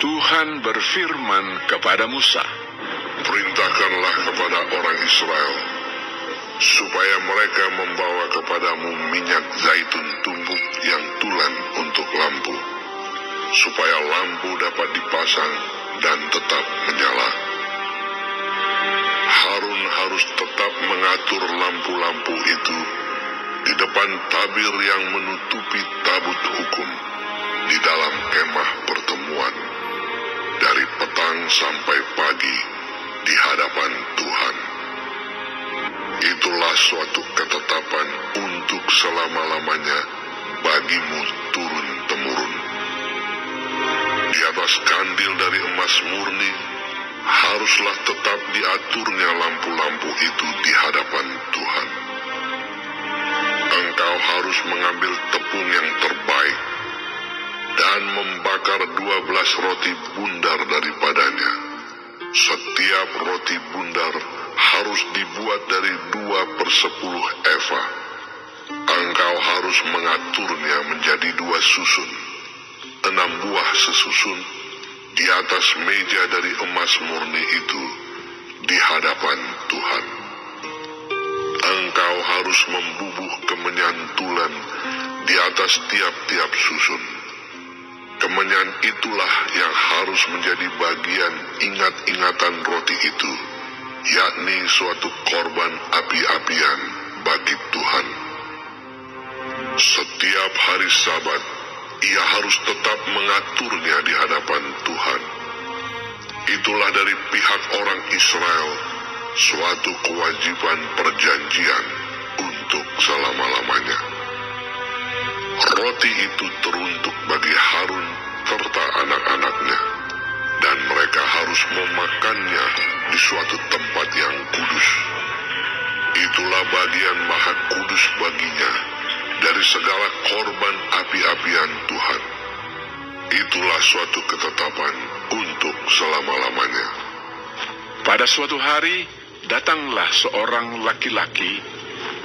Tuhan berfirman kepada Musa, "Perintahkanlah kepada orang Israel, supaya mereka membawa kepadamu minyak zaitun tumbuk yang tulen untuk lampu, supaya lampu dapat dipasang dan tetap menyala. Harun harus tetap mengatur lampu-lampu itu di depan tabir yang menutupi tabut hukum di dalam kemah pertemuan, dari petang sampai pagi di hadapan Tuhan. Itulah suatu ketetapan untuk selama-lamanya bagimu turun-temurun. Di atas kandil dari emas murni haruslah tetap diaturnya lampu-lampu itu di hadapan Tuhan. Engkau harus mengambil tepung yang terbaik dan membakar 12 roti bundar daripadanya. Setiap roti bundar harus dibuat dari 2/10 eva. Engkau harus mengaturnya menjadi 2 susun, 6 buah sesusun di atas meja dari emas murni itu di hadapan Tuhan. Engkau harus membubuh kemenyan tulen di atas tiap-tiap susun. Kemenyan itulah yang harus menjadi bagian ingat-ingatan roti itu, yakni suatu korban api-apian bagi Tuhan. Setiap hari Sabat, ia harus tetap mengaturnya di hadapan Tuhan. Itulah dari pihak orang Israel suatu kewajiban perjanjian untuk selama-lamanya. Roti itu teruntuk bagi Harun serta anak-anaknya, dan mereka harus memakannya di suatu tempat yang kudus. Itulah bagian maha kudus baginya dari segala korban api-apian Tuhan. Itulah suatu ketetapan untuk selama-lamanya. pada suatu hari datanglah seorang laki-laki,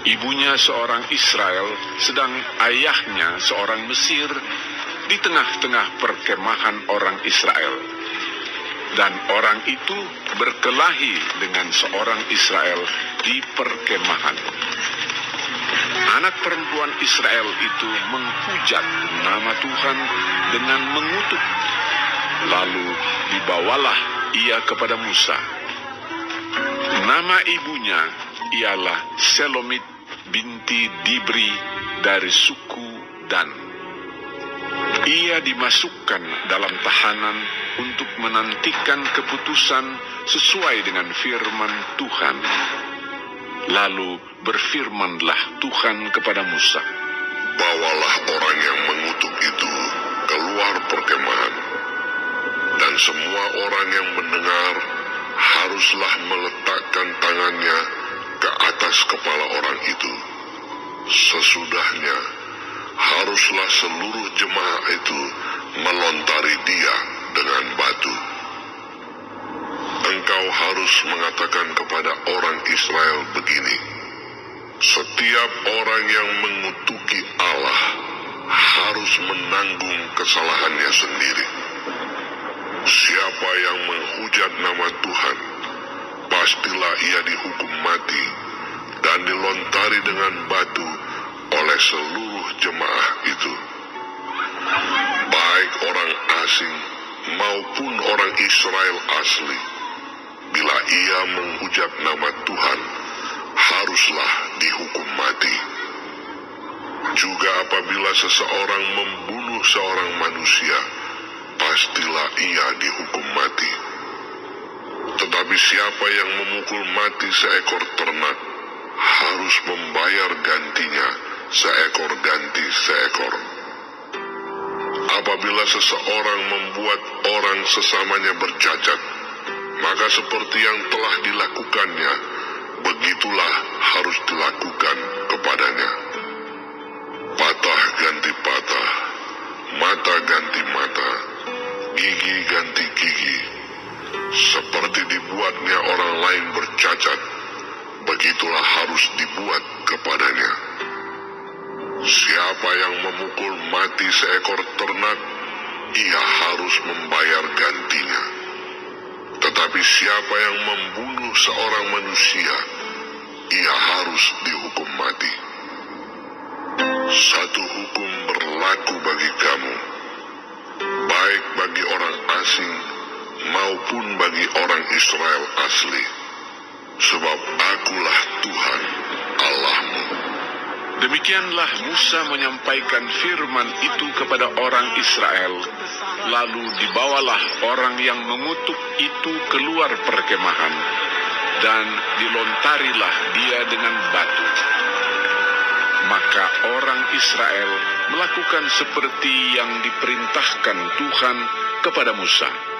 ibunya seorang Israel, sedang ayahnya seorang Mesir, di tengah-tengah perkemahan orang Israel. Dan orang itu berkelahi dengan seorang Israel di perkemahan. Anak perempuan Israel itu menghujat nama Tuhan dengan mengutuk. Lalu dibawalah ia kepada Musa. Nama ibunya ialah Selomit binti Dibri dari suku Dan. Ia dimasukkan dalam tahanan untuk menantikan keputusan sesuai dengan firman Tuhan. Lalu berfirmanlah Tuhan kepada Musa, "Bawalah orang yang mengutuk itu keluar perkemahan, dan semua orang yang mendengar haruslah meletakkan tangannya ke atas kepala orang itu. Sesudahnya, haruslah seluruh jemaah itu melontari dia dengan batu. Engkau harus mengatakan kepada orang Israel begini: setiap orang yang mengutuki Allah harus menanggung kesalahannya sendiri. Siapa yang menghujat nama Tuhan, pastilah ia dihukum mati dan dilontari dengan batu oleh seluruh jemaah itu. Baik orang asing maupun orang Israel asli, bila ia menghujat nama Tuhan, haruslah dihukum mati. Juga apabila seseorang membunuh seorang manusia, pastilah ia dihukum mati. Tetapi siapa yang memukul mati seekor ternak, harus membayar gantinya seekor ganti seekor. Apabila seseorang membuat orang sesamanya bercacat, maka seperti yang telah dilakukannya, begitulah harus dilakukan kepadanya. Patah ganti patah, mata ganti mata, gigi ganti gigi. Seperti dibuatnya orang lain bercacat, begitulah harus dibuat kepadanya. Siapa yang memukul mati seekor ternak, ia harus membayar gantinya. Tetapi siapa yang membunuh seorang manusia, ia harus dihukum mati. Satu hukum berlaku bagi kamu, baik bagi orang asing maupun bagi orang Israel asli, sebab Akulah Tuhan Allahmu. Demikianlah Musa menyampaikan firman itu kepada orang Israel. Lalu dibawalah orang yang mengutuk itu keluar perkemahan, dan dilontarilah dia dengan batu. Maka orang Israel melakukan seperti yang diperintahkan Tuhan kepada Musa.